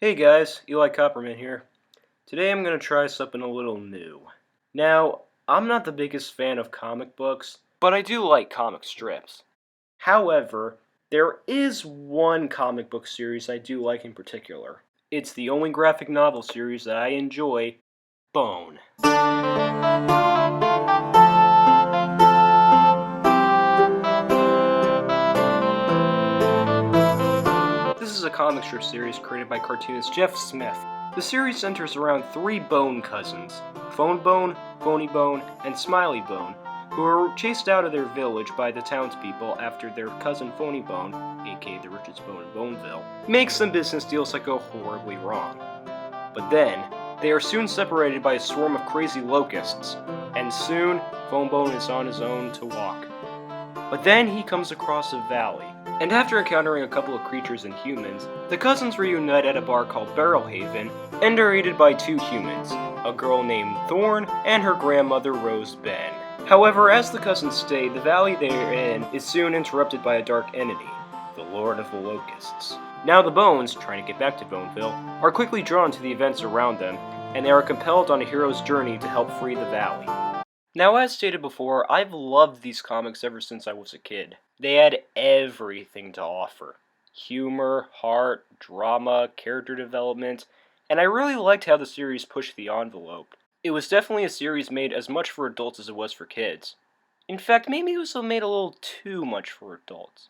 Hey guys, Eli Copperman here. Today I'm going to try something a little new. Now, I'm not the biggest fan of comic books, but I do like comic strips. However, there is one comic book series I do like in particular. It's the only graphic novel series that I enjoy, Bone. This is a comic strip series created by cartoonist Jeff Smith. The series centers around three Bone cousins, Phone Bone, Phony Bone, and Smiley Bone, who are chased out of their village by the townspeople after their cousin Phony Bone, aka the richest bone in Boneville, makes some business deals that go horribly wrong. But then, they are soon separated by a swarm of crazy locusts, and soon, Phone Bone is on his own to walk. But then he comes across a valley, and after encountering a couple of creatures and humans, the cousins reunite at a bar called Barrel Haven and are aided by two humans, a girl named Thorn and her grandmother Rose Ben. However, as the cousins stay, the valley they are in is soon interrupted by a dark entity, the Lord of the Locusts. Now the Bones, trying to get back to Boneville, are quickly drawn to the events around them, and they are compelled on a hero's journey to help free the valley. Now, as stated before, I've loved these comics ever since I was a kid. They had everything to offer. Humor, heart, drama, character development, and I really liked how the series pushed the envelope. It was definitely a series made as much for adults as it was for kids. In fact, maybe it was made a little too much for adults.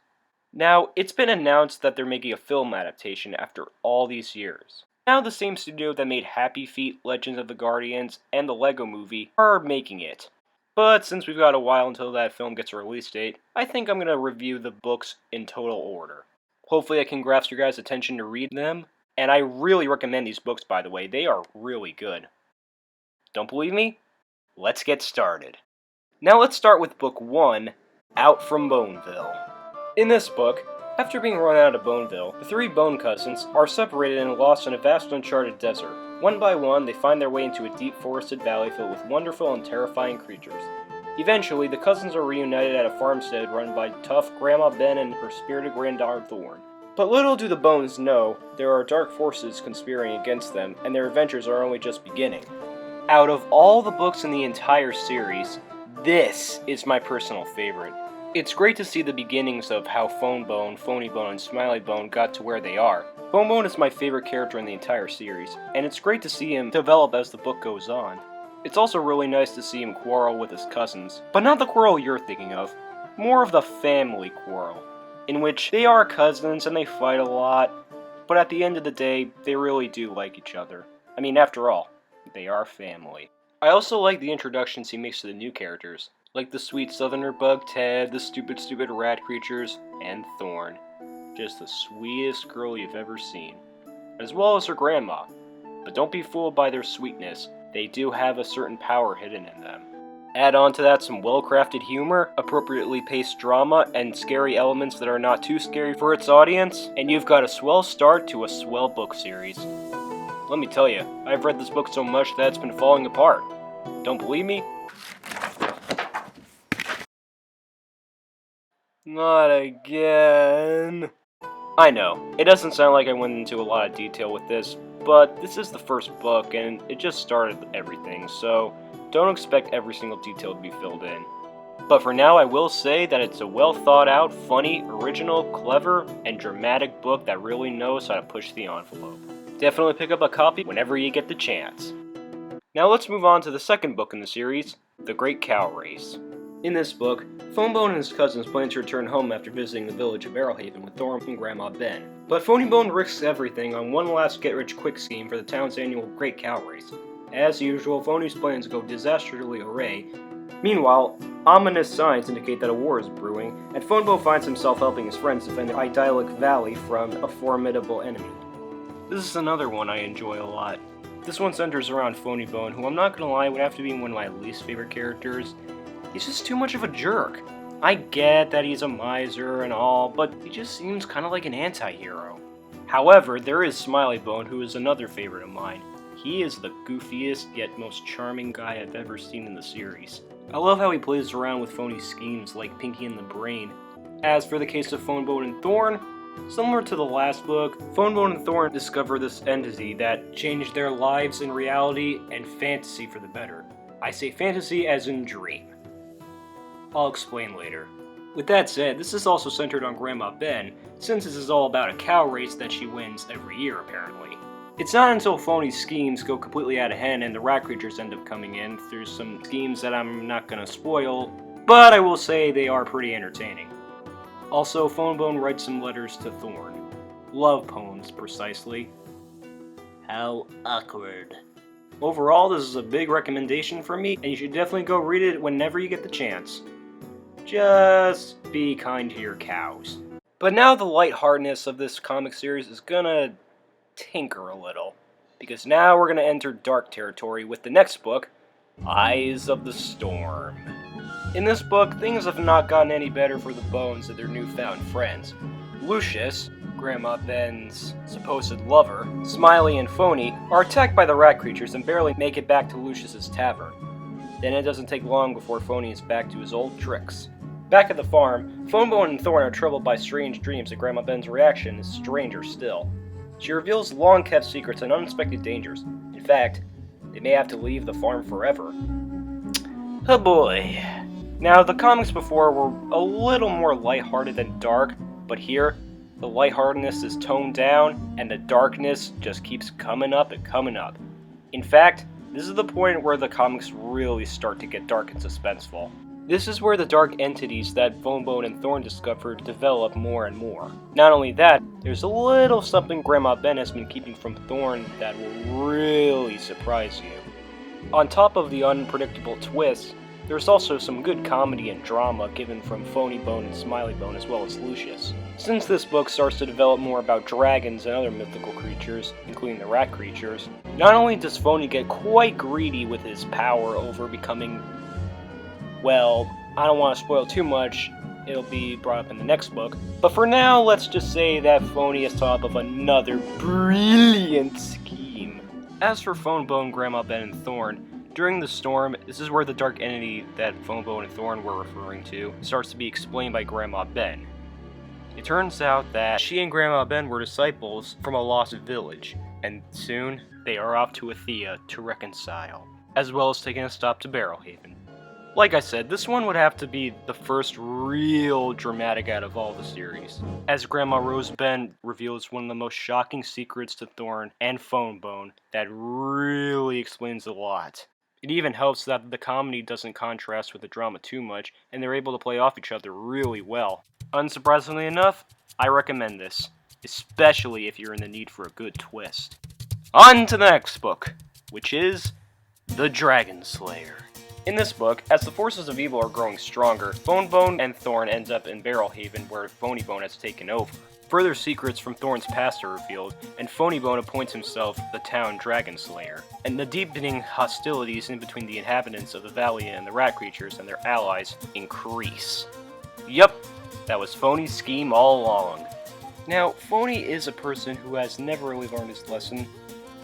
Now, it's been announced that they're making a film adaptation after all these years. Now the same studio that made Happy Feet, Legends of the Guardians, and the Lego Movie are making it. But since we've got a while until that film gets a release date, I think I'm going to review the books in total order. Hopefully I can grasp your guys' attention to read them, and I really recommend these books, by the way. They are really good. Don't believe me? Let's get started. Now let's start with Book 1, Out from Boneville. In this book, after being run out of Boneville, the three Bone cousins are separated and lost in a vast uncharted desert. One by one, they find their way into a deep forested valley filled with wonderful and terrifying creatures. Eventually, the cousins are reunited at a farmstead run by tough Grandma Ben and her spirited granddaughter Thorn. But little do the Bones know, there are dark forces conspiring against them, and their adventures are only just beginning. Out of all the books in the entire series, this is my personal favorite. It's great to see the beginnings of how Phone Bone, Phony Bone, and Smiley Bone got to where they are. Phone Bone is my favorite character in the entire series, and it's great to see him develop as the book goes on. It's also really nice to see him quarrel with his cousins, but not the quarrel you're thinking of, more of the family quarrel, in which they are cousins and they fight a lot, but at the end of the day, they really do like each other. I mean, after all, they are family. I also like the introductions he makes to the new characters, like the sweet southerner bug Ted, the stupid rat creatures, and Thorn. Just the sweetest girl you've ever seen. As well as her grandma. But don't be fooled by their sweetness, they do have a certain power hidden in them. Add on to that some well-crafted humor, appropriately paced drama, and scary elements that are not too scary for its audience, and you've got a swell start to a swell book series. Let me tell you, I've read this book so much that it's been falling apart. Don't believe me? Not again. I know, it doesn't sound like I went into a lot of detail with this, but this is the first book and it just started everything, so don't expect every single detail to be filled in. But for now, I will say that it's a well thought out, funny, original, clever, and dramatic book that really knows how to push the envelope. Definitely pick up a copy whenever you get the chance. Now let's move on to the second book in the series, The Great Cow Race. In this book, Phone Bone and his cousins plan to return home after visiting the village of Barrel Haven with Thorn and Grandma Ben. But Phony Bone risks everything on one last get-rich-quick scheme for the town's annual Great Cow Race. As usual, Phony's plans go disastrously awry. Meanwhile, ominous signs indicate that a war is brewing, and Phone Bone finds himself helping his friends defend the idyllic valley from a formidable enemy. This is another one I enjoy a lot. This one centers around Phony Bone, who I'm not gonna lie would have to be one of my least favorite characters. He's just too much of a jerk. I get that he's a miser and all, but he just seems kind of like an anti-hero. However, there is Smiley Bone, who is another favorite of mine. He is the goofiest yet most charming guy I've ever seen in the series. I love how he plays around with Phony's schemes like Pinky and the Brain. As for the case of Phone Bone and Thorn, Similar to the last book, Phonebone and Thorn discover this entity that changed their lives in reality and fantasy for the better. I say fantasy as in dream. I'll explain later. With that said, this is also centered on Grandma Ben, since this is all about a cow race that she wins every year apparently. It's not until Phony's schemes go completely out of hand and the rat creatures end up coming in through some schemes that I'm not gonna spoil, but I will say they are pretty entertaining. Also, Phonebone writes some letters to Thorn. Love poems, precisely. How awkward. Overall, this is a big recommendation from me, and you should definitely go read it whenever you get the chance. Just be kind to your cows. But now the lightheartedness of this comic series is gonna tinker a little, because now we're gonna enter dark territory with the next book, Eyes of the Storm. In this book, things have not gotten any better for the Bones and their newfound friends. Lucius, Grandma Ben's supposed lover, Smiley and Phony are attacked by the rat creatures and barely make it back to Lucius's tavern. Then it doesn't take long before Phony is back to his old tricks. Back at the farm, Phonebone and Thorn are troubled by strange dreams, and Grandma Ben's reaction is stranger still. She reveals long-kept secrets and unexpected dangers. In fact, they may have to leave the farm forever. Oh boy. Now, the comics before were a little more lighthearted than dark, but here, the lightheartedness is toned down, and the darkness just keeps coming up and coming up. In fact, this is the point where the comics really start to get dark and suspenseful. This is where the dark entities that Phonebone and Thorn discovered develop more and more. Not only that, there's a little something Grandma Ben has been keeping from Thorn that will really surprise you. On top of the unpredictable twists, there's also some good comedy and drama given from Phonebone and Smiley-Bone as well as Lucius. Since this book starts to develop more about dragons and other mythical creatures, including the rat creatures, not only does Phony get quite greedy with his power over becoming, well, I don't want to spoil too much, it'll be brought up in the next book, but for now, let's just say that Phony is top of another brilliant scheme. As for Phonebone, Grandma Ben, and Thorn, during the storm, this is where the dark entity that Phonebone and Thorn were referring to starts to be explained by Grandma Ben. It turns out that she and Grandma Ben were disciples from a lost village, and soon they are off to Athea to reconcile, as well as taking a stop to Barrelhaven. Like I said, this one would have to be the first real dramatic out of all the series, as Grandma Rose Ben reveals one of the most shocking secrets to Thorn and Phonebone that really explains a lot. It even helps that the comedy doesn't contrast with the drama too much, and they're able to play off each other really well. Unsurprisingly enough, I recommend this, especially if you're in the need for a good twist. On to the next book, which is The Dragon Slayer. In this book, as the forces of evil are growing stronger, Phonebone and Thorn end up in Barrelhaven where Phonebone has taken over. Further secrets from Thorn's past are revealed, and Phonebone appoints himself the town Dragon Slayer. And the deepening hostilities in between the inhabitants of the valley and the rat creatures and their allies increase. Yup, that was Phony's scheme all along. Now, Phony is a person who has never really learned his lesson,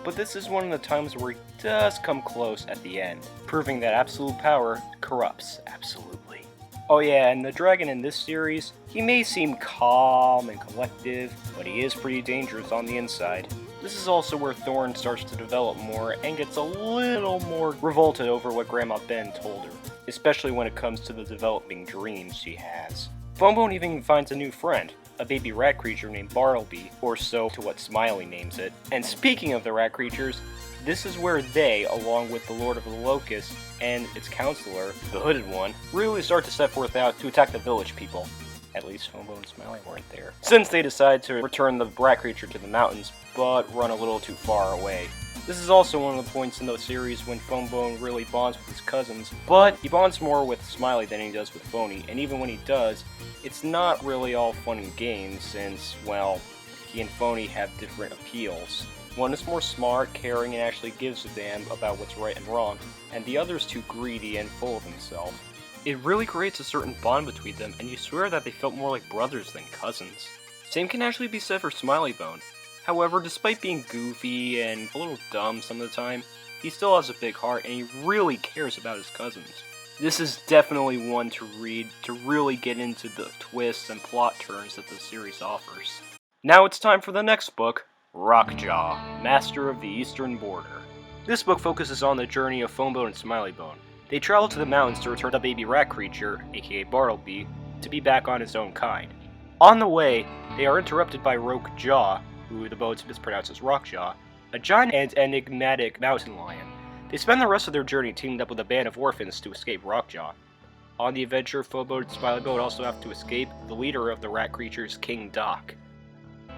but this is one of the times where he does come close at the end, proving that absolute power corrupts absolutely. Oh yeah, and the dragon in this series, he may seem calm and collective, but he is pretty dangerous on the inside. This is also where Thorn starts to develop more and gets a little more revolted over what Grandma Ben told her, especially when it comes to the developing dreams she has. Phonebone even finds a new friend, a baby rat creature named Bartleby, or so to what Smiley names it. And speaking of the rat creatures, this is where they, along with the Lord of the Locusts and its counselor, the Hooded One, really start to set forth out to attack the village people. At least Phonebone and Smiley weren't there, since they decide to return the rat creature to the mountains, but run a little too far away. This is also one of the points in the series when Phonebone really bonds with his cousins, but he bonds more with Smiley than he does with Phony, and even when he does, it's not really all fun and games since, well, he and Phony have different appeals. One is more smart, caring, and actually gives a damn about what's right and wrong, and the other is too greedy and full of himself. It really creates a certain bond between them, and you swear that they felt more like brothers than cousins. Same can actually be said for Smiley-Bone. However, despite being goofy and a little dumb some of the time, he still has a big heart and he really cares about his cousins. This is definitely one to read to really get into the twists and plot turns that the series offers. Now it's time for the next book, Rockjaw, Master of the Eastern Border. This book focuses on the journey of Phonebone and Smiley-Bone. They travel to the mountains to return the baby rat creature, aka Bartleby, to be back on his own kind. On the way, they are interrupted by Rockjaw, who the boat mispronounces Rockjaw, a giant and enigmatic mountain lion. They spend the rest of their journey teamed up with a band of orphans to escape Rockjaw. On the adventure, Phonebone and Smiley-Bone also have to escape the leader of the rat creatures, King Doc.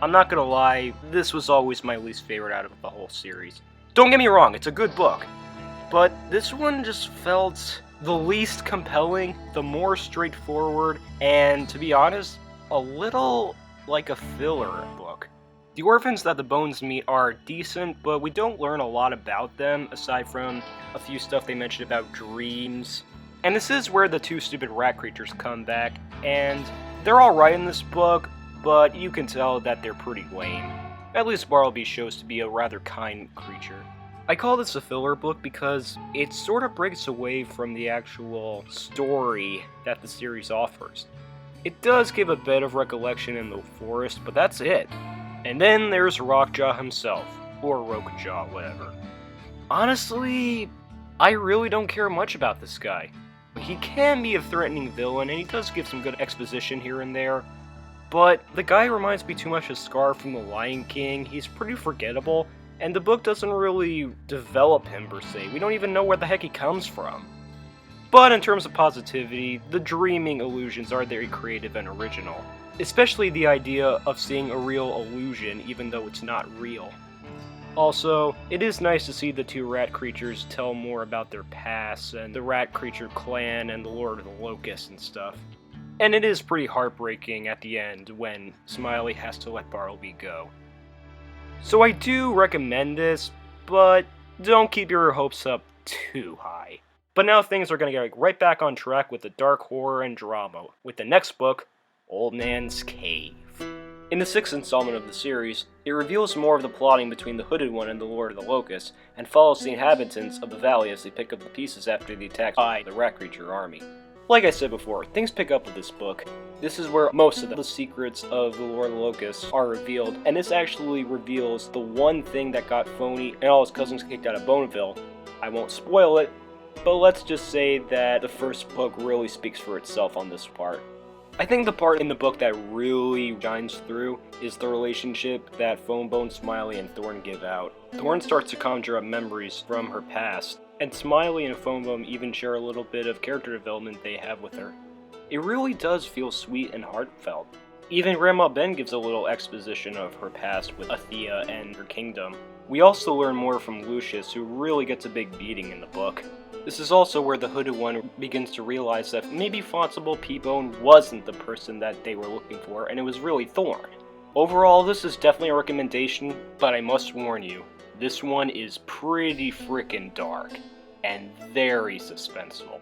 I'm not gonna lie, this was always my least favorite out of the whole series. Don't get me wrong, it's a good book, but this one just felt the least compelling, the more straightforward, and to be honest, a little like a filler book. The orphans that the Bones meet are decent, but we don't learn a lot about them, aside from a few stuff they mentioned about dreams. And this is where the two stupid rat creatures come back, and they're alright in this book, but you can tell that they're pretty lame. At least Bartleby shows to be a rather kind creature. I call this a filler book because it sort of breaks away from the actual story that the series offers. It does give a bit of recollection in the forest, but that's it. And then there's Rockjaw himself, or Rockjaw, whatever. Honestly, I really don't care much about this guy. He can be a threatening villain, and he does give some good exposition here and there, but the guy reminds me too much of Scar from The Lion King. He's pretty forgettable, and the book doesn't really develop him per se. We don't even know where the heck he comes from. But in terms of positivity, the dreaming illusions are very creative and original. Especially the idea of seeing a real illusion even though it's not real. Also, it is nice to see the two rat creatures tell more about their past and the rat creature clan and the Lord of the Locusts and stuff. And it is pretty heartbreaking at the end when Smiley has to let Bartleby go. So I do recommend this, but don't keep your hopes up too high. But now things are going to get right back on track with the dark horror and drama, with the next book, Old Man's Cave. In the 6th installment of the series, it reveals more of the plotting between the Hooded One and the Lord of the Locusts, and follows the inhabitants of the valley as they pick up the pieces after the attack by the rat creature army. Like I said before, things pick up with this book. This is where most of the secrets of the Lord of the Locusts are revealed, and this actually reveals the one thing that got Phony and all his cousins kicked out of Boneville. I won't spoil it, but let's just say that the first book really speaks for itself on this part. I think the part in the book that really shines through is the relationship that Phonebone, Smiley, and Thorn give out. Thorn starts to conjure up memories from her past, and Smiley and Phonebone even share a little bit of character development they have with her. It really does feel sweet and heartfelt. Even Grandma Ben gives a little exposition of her past with Athea and her kingdom. We also learn more from Lucius, who really gets a big beating in the book. This is also where the Hooded One begins to realize that maybe Fonsible P-Bone wasn't the person that they were looking for, and it was really Thorn. Overall, this is definitely a recommendation, but I must warn you, this one is pretty frickin' dark, and very suspenseful.